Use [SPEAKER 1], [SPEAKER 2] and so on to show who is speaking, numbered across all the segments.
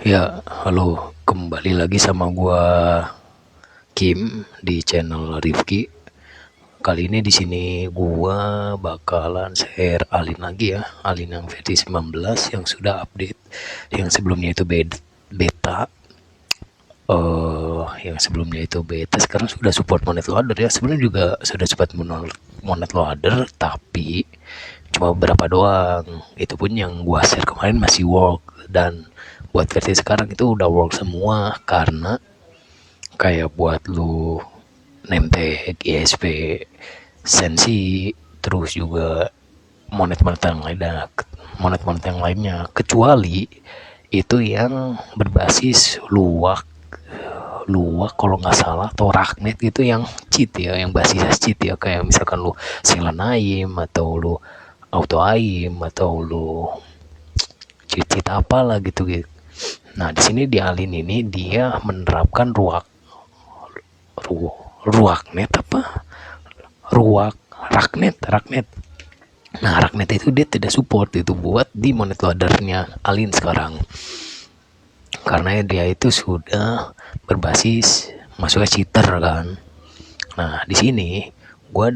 [SPEAKER 1] Ya, halo, kembali lagi sama gua Kim di channel Rifki. Kali ini di sini gua bakalan share Alin lagi ya, Alin yang versi 19 yang sudah update. Yang sebelumnya itu beta, yang sebelumnya itu beta, sekarang sudah support monet loader ya. Sebenarnya juga sudah support monet loader, tapi cuma beberapa doang. Itu pun yang gua share kemarin masih work, dan buat versi sekarang itu udah work semua, karena kayak buat lu name tag, ISP, sensi, terus juga monet-monet yang lainnya, kecuali itu yang berbasis luak, kalau nggak salah, atau raknet, itu yang cheat ya, yang basis cheat ya, kayak misalkan lu silanaim, atau lu auto aim, atau lu cheat apalah gitu gitu. Nah, di sini di Alin ini dia menerapkan ruaknet apa? Ruak raknet. Nah, raknet itu dia tidak support itu buat di monet loadernya Alin sekarang. Karena dia itu sudah berbasis masuknya cheater kan. Nah, di sini gua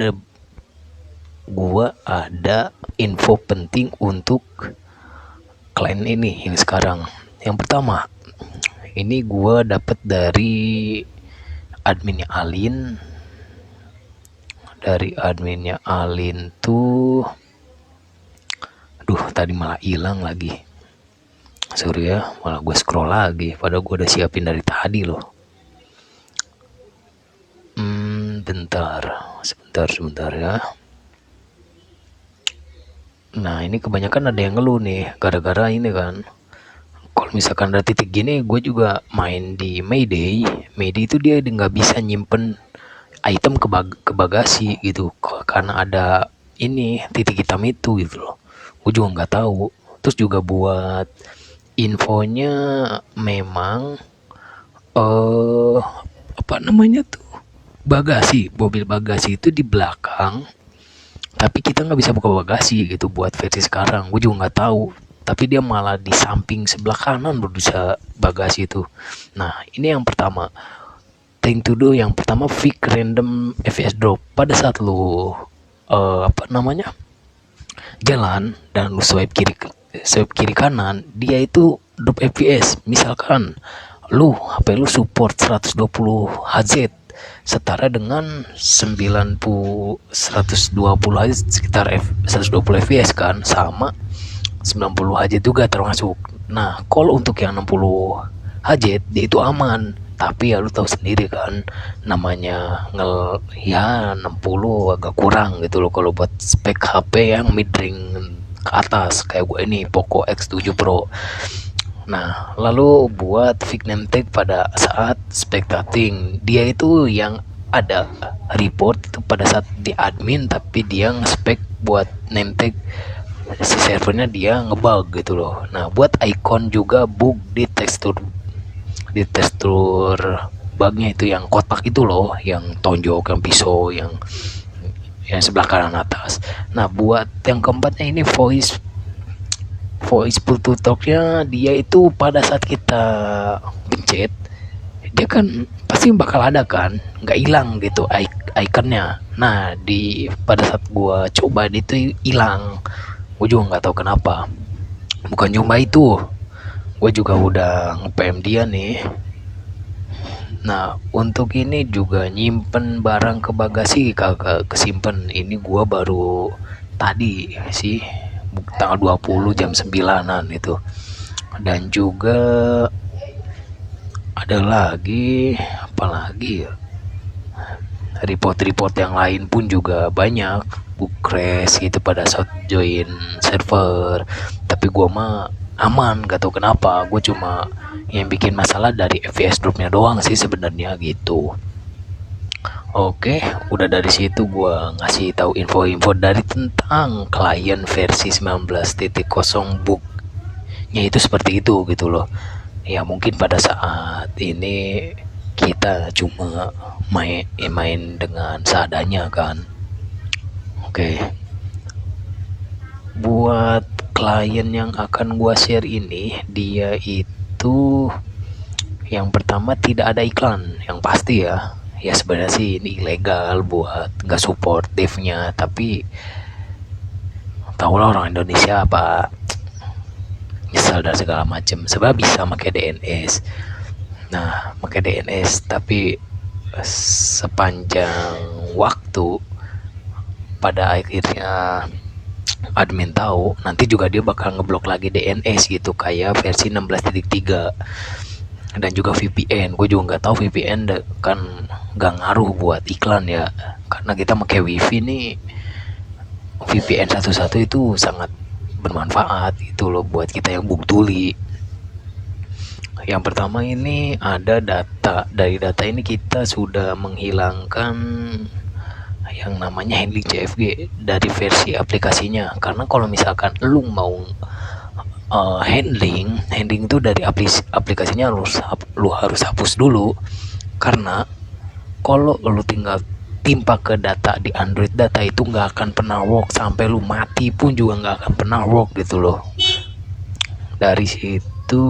[SPEAKER 1] ada info penting untuk klien ini yang sekarang. Yang pertama, ini gua dapat dari adminnya Alin. Tuh, aduh, tadi malah hilang lagi, sorry ya, malah gue scroll lagi padahal gue udah siapin dari tadi loh. Bentar, sebentar ya. Nah, ini kebanyakan ada yang ngeluh nih gara-gara ini kan. Kalau misalkan ada titik gini, gue juga main di Mayday itu dia nggak bisa nyimpen item ke bagasi gitu, karena ada ini titik hitam itu gitu loh. Gue juga nggak tahu. Terus juga buat infonya, memang apa namanya tuh, mobil bagasi itu di belakang, tapi kita nggak bisa buka bagasi gitu buat versi sekarang. Gue juga nggak tahu, tapi dia malah di samping sebelah kanan baru bisa bagasi itu. Nah, ini yang pertama, thing to do yang pertama, fix random FPS drop. Pada saat lu apa namanya, jalan dan lu swipe kiri kanan, dia itu drop FPS. Misalkan lu HP lu support 120 Hz, setara dengan 120 Hz, sekitar 120 fps kan, sama 90 Hz juga termasuk. Nah, kalau untuk yang 60 Hz dia itu aman, tapi ya lu tahu sendiri kan, namanya ya 60 agak kurang gitu loh kalau buat spek HP yang mid range ke atas kayak gue ini Poco X7 Pro. Nah, lalu buat fix name tag pada saat spectating, dia itu yang ada report itu pada saat di admin, tapi dia nge-spec buat name tag si servernya dia ngebug gitu loh. Nah, buat icon juga bug di tekstur bugnya itu yang kotak itu loh, yang tonjok, yang pisau, yang sebelah kanan atas. Nah, buat yang keempatnya ini voice Bluetooth talknya, dia itu pada saat kita pencet, dia kan pasti bakal ada kan, nggak hilang gitu ikonnya. Nah, pada saat gua coba itu hilang. Gue juga nggak tahu kenapa. Bukan cuma itu, gue juga udah nge-PM dia nih. Nah, untuk ini juga nyimpen barang ke bagasi kagak kesimpen. Ini gue baru tadi sih, tanggal 20 jam 9-an itu. Dan juga ada lagi, apalagi ya, report yang lain pun juga banyak, book crash gitu pada saat join server. Tapi gue mah aman, gak tau kenapa. Gue cuma yang bikin masalah dari FPS dropnya doang sih sebenarnya gitu. Oke, udah dari situ gue ngasih tahu info-info dari tentang klien versi 19.0 booknya itu seperti itu gitu loh. Ya mungkin pada saat ini kita cuma main dengan seadanya kan. Oke, buat klien yang akan gua share ini, dia itu itu yang pertama tidak ada iklan yang pasti ya. Ya sebenarnya sih ini ilegal buat nggak support devnya, tapi tau lah orang Indonesia apa nyesal dan segala macam sebab bisa pakai DNS. Nah pakai DNS tapi sepanjang waktu pada akhirnya admin tahu, nanti juga dia bakal ngeblok lagi DNS gitu kayak versi 16.3. Dan juga VPN, gue juga nggak tahu VPN kan nggak ngaruh buat iklan ya, karena kita pakai wifi nih. VPN satu-satu itu sangat bermanfaat itu loh buat kita yang bung tuli. Yang pertama ini ada data. Dari data ini kita sudah menghilangkan yang namanya handling CFG dari versi aplikasinya. Karena kalau misalkan lu mau handling itu dari aplikasinya lu harus hapus dulu, karena kalau lu tinggal timpa ke data di Android, data itu nggak akan pernah work sampai lu mati pun juga nggak akan pernah work gitu loh. Dari situ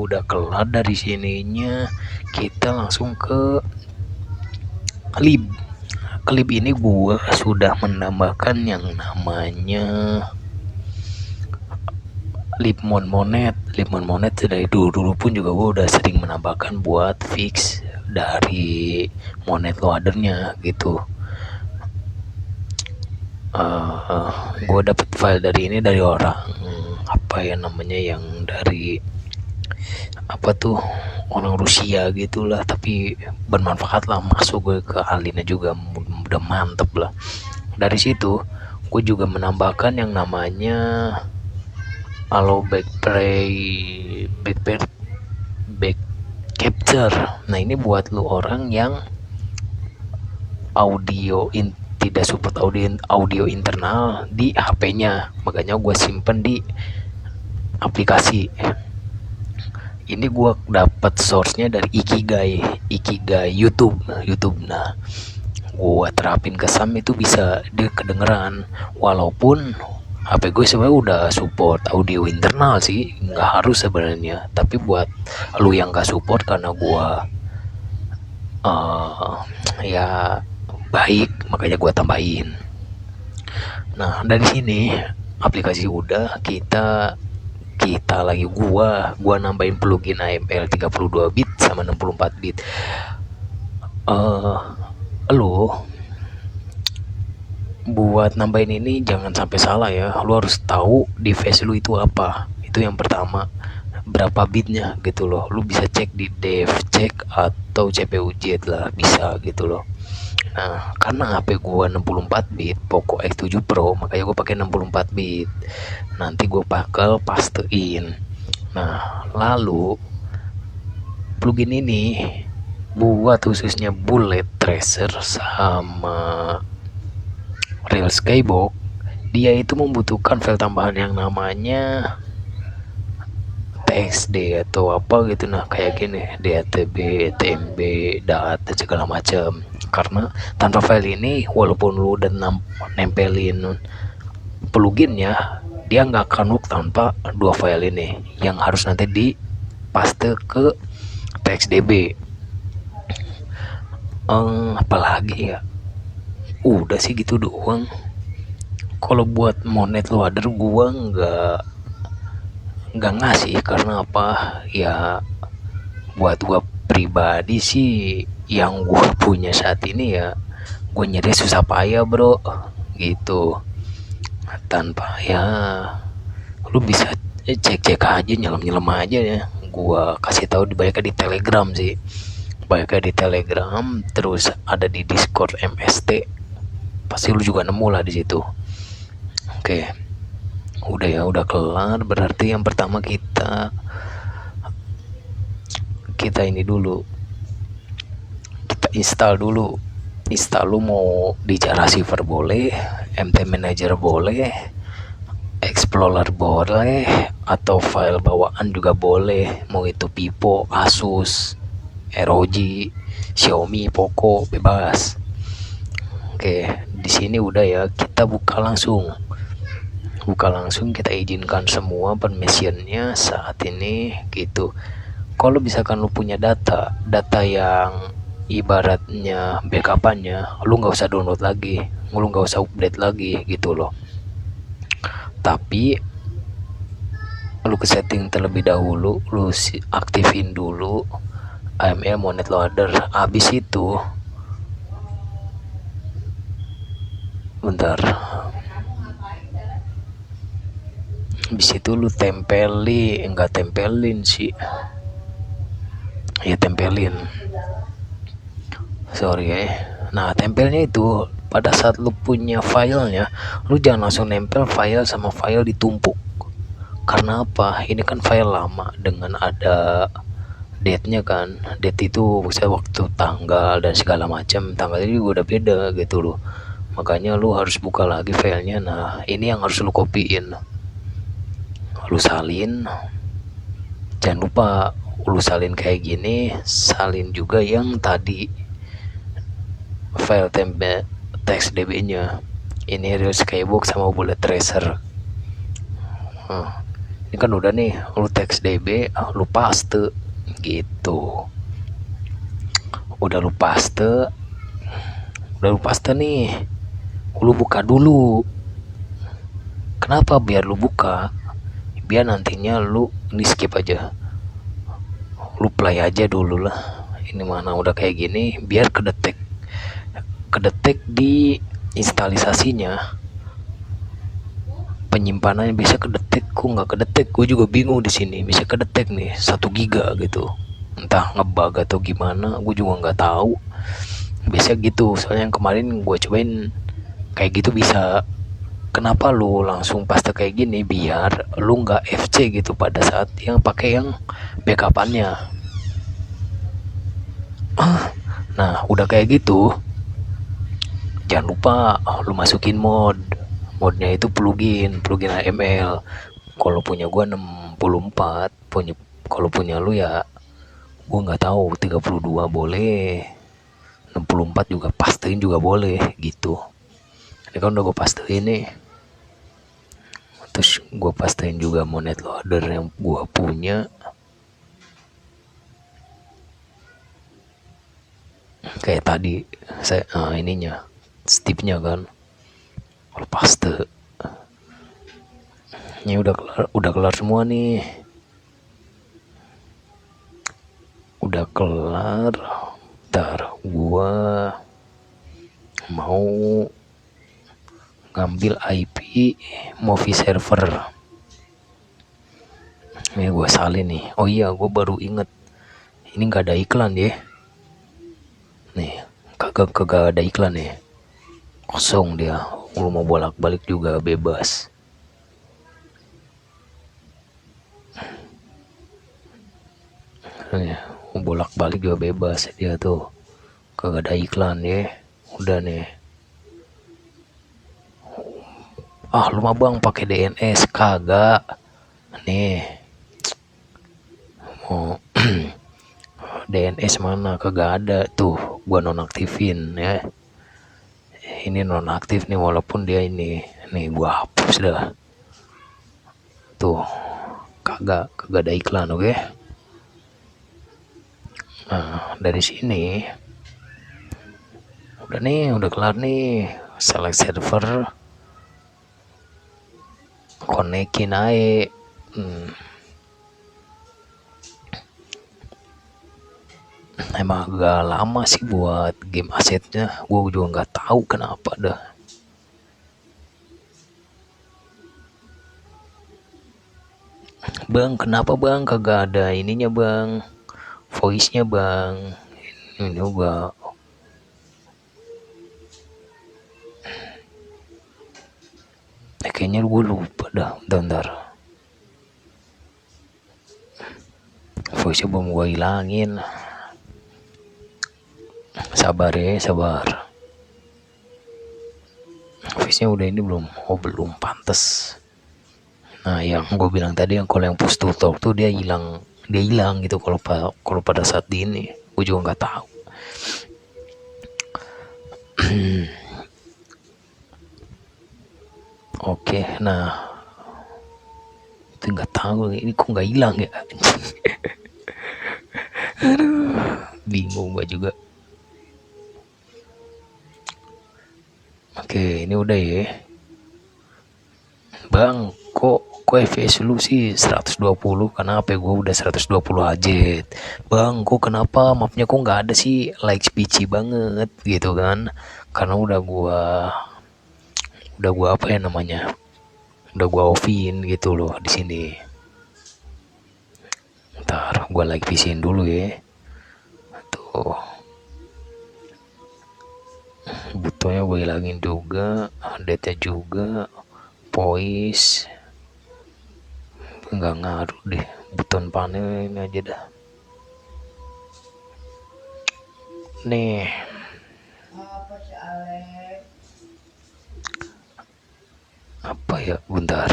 [SPEAKER 1] udah kelar, dari sininya kita langsung ke lib. Klip ini gua sudah menambahkan yang namanya Libmon Monet dari dulu pun juga gue udah sering menambahkan buat fix dari monet loadernya gitu. Gue dapet file dari ini dari orang apa ya namanya, yang dari apa tuh, orang Rusia gitulah, tapi bermanfaat lah, masuk gue ke alinnya juga udah mantep lah. Dari situ gue juga menambahkan yang namanya allow back capture. Nah ini buat lu orang yang tidak support audio internal di HP-nya, makanya gue simpen di aplikasi. Ini gue dapat source-nya dari Ikigai YouTube. Nah gue terapin ke SAM itu bisa dia kedengeran, walaupun HP gue sebenarnya udah support audio internal sih, nggak harus sebenarnya, tapi buat lu yang nggak support karena gue ya baik, makanya gue tambahin. Nah dari sini aplikasi udah, kita lagi gua nambahin plugin AML 32 bit sama 64 bit. Lu buat nambahin ini jangan sampai salah ya, lu harus tahu device lu itu apa. Itu yang pertama, berapa bitnya gitu loh. Lu bisa cek di dev check atau CPU-Z lah, bisa gitu loh. Nah karena HP gua 64 bit Poco X7 Pro, makanya gua pakai 64 bit. Nanti gua bakal pastein. Nah lalu plugin ini buat khususnya Bullet Tracer sama Real Skybox, dia itu membutuhkan file tambahan yang namanya TXT atau apa gitu, nah kayak gini, DATB, TMB, DAT segala macam. Karena tanpa file ini, walaupun lu udah nempelin pluginnya, dia nggak akan work tanpa dua file ini yang harus nanti dipaste ke TXDB. Apalagi ya, udah sih gitu doang. Kalau buat monet loader gua nggak ngasih, karena apa ya, buat gua pribadi sih yang gua punya saat ini ya, gua nyari susah payah bro gitu. Tanpa ya, lu bisa cek aja, nyelam aja ya. Gua kasih tahu di Telegram sih, banyak di Telegram, terus ada di Discord MST, pasti lu juga nemu lah di situ. Oke, udah kelar. Berarti yang pertama kita ini dulu, kita install dulu. Lu mau di Jara Receiver boleh, MT Manager boleh, Explorer boleh, atau file bawaan juga boleh, mau itu Vivo, Asus, ROG, Xiaomi, Poco, bebas. Oke, di sini udah ya, kita buka langsung, kita izinkan semua permissionnya saat ini gitu. kalau misalkan lu punya data yang ibaratnya backupannya, lu nggak usah download lagi, lu nggak usah update lagi gitu loh. Tapi lu ke setting terlebih dahulu, lu aktifin dulu AML Monet Loader. Habis itu bentar, habis itu lu tempelin sih, ya tempelin, sorry ya. Nah, tempelnya itu pada saat lu punya filenya, lu jangan langsung nempel file sama file ditumpuk. Karena apa? Ini kan file lama dengan ada date-nya kan. Date itu bisa waktu, tanggal dan segala macam. Tanggal ini udah beda gitu loh. Makanya lu harus buka lagi filenya. Nah, ini yang harus lu copyin. Lu salin. Jangan lupa lu salin kayak gini, salin juga yang tadi file template teks db-nya. Ini real skybox sama bullet tracer. Ini kan udah nih, lu teks db, lu paste gitu. Udah lu paste nih, lu buka dulu. Kenapa biar lu buka? Biar nantinya lu ini skip aja, lu play aja dulu lah. Ini mana udah kayak gini, biar kedetek di instalisasinya, penyimpanannya bisa kedetek. Kok nggak kedetek, gue juga bingung di sini. Bisa kedetek nih 1 giga gitu, entah ngebug atau gimana, gue juga nggak tahu. Biasa gitu, soalnya yang kemarin gue cobain kayak gitu bisa. Kenapa lu langsung paste kayak gini? Biar lu nggak FC gitu pada saat yang pakai yang backupannya. Nah, udah kayak gitu, jangan lupa lu masukin modnya itu plugin AML. Kalau punya gua 64, kalau punya lu ya gua nggak tahu, 32 boleh, 64 juga pastein juga boleh gitu. Ini kan udah gua pastein nih. Terus gua pastein juga Monet Loader yang gua punya. Kayak tadi saya ininya stipnya kan, kalau paste ini udah kelar semua nih, udah kelar. Ntar gua mau ngambil IP movie server, ini gua salin nih. Oh iya, gua baru inget, ini nggak ada iklan ya nih, kagak ada iklan ya, kosong dia. Lu mau bolak-balik juga bebas. Mau bolak-balik juga bebas dia tuh, kagak ada iklan ya. Udah nih. Lu mah bang pakai DNS, kagak nih. Mau DNS mana, kagak ada tuh, gua nonaktifin ya. Ini nonaktif nih, walaupun dia ini nih gua hapus dah tuh, kagak ada iklan. Oke. Nah, dari sini udah nih, udah kelar nih. Select server, konekin aja. Emang agak lama sih buat game asetnya, gue juga nggak tahu kenapa dah. Bang, kenapa bang kagak ada ininya bang, voice-nya bang? Ini juga kayaknya gue lupa dah. Bentar, voice-nya belum gue hilangin. Sabar ya, sabar. Voice-nya udah ini belum? Oh belum, pantes. Nah, yang gue bilang tadi, yang kalau yang push to talk tuh dia hilang gitu kalau pada saat di ini. Gue juga nggak tahu. Oke, nah itu nggak tahu ini kok nggak hilang ya. Bingung gua juga. Oke, ini udah ya. Bang, kok FPS lu sih 120? Kenapa gua udah 120 aja? Bang, kok kenapa mapnya kok nggak ada sih? Like PC banget gitu kan? Karena udah gua apa ya namanya? Udah gua offin gitu loh di sini. Ntar gua like PC-in dulu ya. Tuh, butonya gue hilangin juga, data juga, voice nggak ngaruh deh, buton panel ini aja dah. Nih, apa ya, bentar.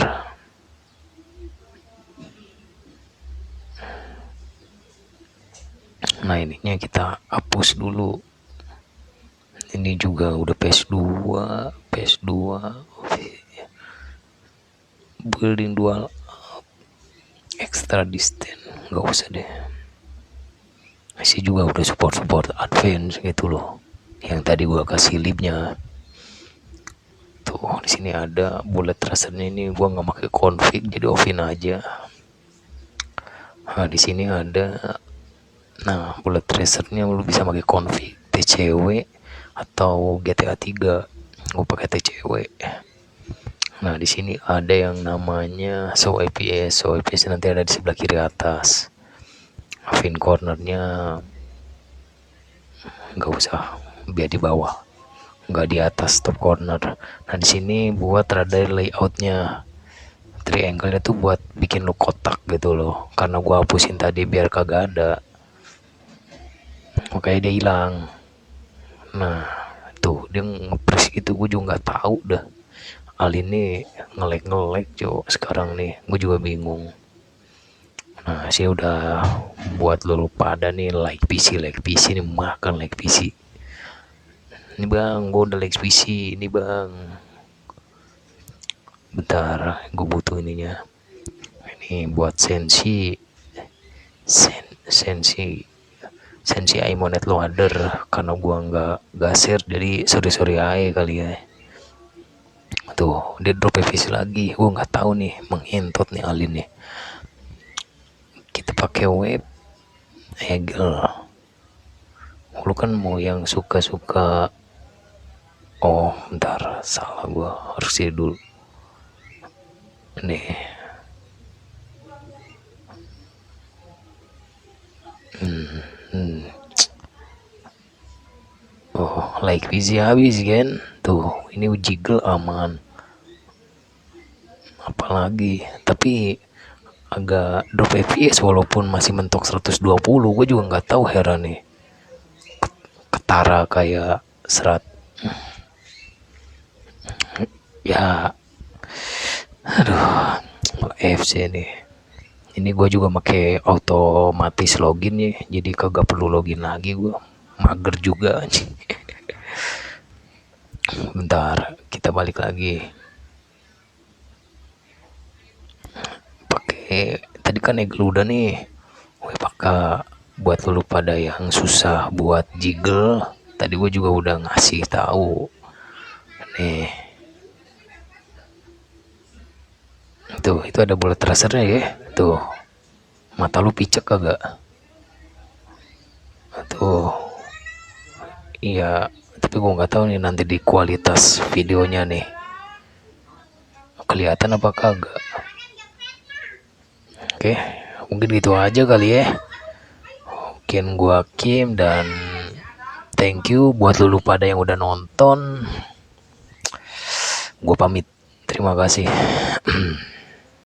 [SPEAKER 1] Nah, ininya kita hapus dulu. Ini juga udah PS2 building dual extra distant, nggak usah deh. Masih juga udah support advance gitu loh, yang tadi gua kasih lipnya. Tuh di sini ada bullet tracernya, ini gua nggak pakai config jadi offin aja. Nah di sini ada, nah bullet tracernya lu bisa pakai config TCW atau GTA 3. Gua pakai TCW. Nah di sini ada yang namanya show IPS. Show IPS nanti ada di sebelah kiri atas. Fin cornernya nggak usah, biar di bawah, nggak di atas top corner. Nah di sini buat rada layoutnya, triangle-nya tuh buat bikin lu kotak gitu loh, karena gua hapusin tadi biar kagak ada, makanya dia hilang. Nah tuh dia ngepres gitu, gue juga nggak tahu dah. Hal ini ngelek cok sekarang nih, gue juga bingung. Nah sih udah buat lu pada nih like PC nih, makan like PC. Ini bang, gue udah like PC ini bang. Bentar, gue butuh ininya. Ini buat sensi iMonet loader, karena gua nggak share jadi sorry aja kali ya. Tuh dia drop PVC lagi, gua nggak tahu nih, menghintot nih Alin nih. Kita pakai web Eagle. Lu kan mau yang suka oh bentar, salah gua, harus sih dulu nih. Oh, like PC habis kan? Tuh, ini jiggle aman. Apalagi, tapi agak drop FPS walaupun masih mentok 120. Gue juga nggak tahu, heran nih. Ketara kayak serat. Ya, aduh, FC nih. Ini gue juga pakai otomatis login ya, jadi kagak perlu login lagi gue. Mager juga. Bentar, kita balik lagi. Pakai tadi kan Eagle udah nih. Gue pakai buat lu pada yang susah buat jiggle. Tadi gue juga udah ngasih tahu. Nih. Tuh, itu ada bullet tracernya ya. Tuh. Mata lu picek kagak? Tuh. Iya, tapi gue nggak tahu nih nanti di kualitas videonya nih. Kelihatan apa kagak? Oke, mungkin gitu aja kali ya. Mungkin gua Kim, dan thank you buat lu pada yang udah nonton. Gua pamit. Terima kasih.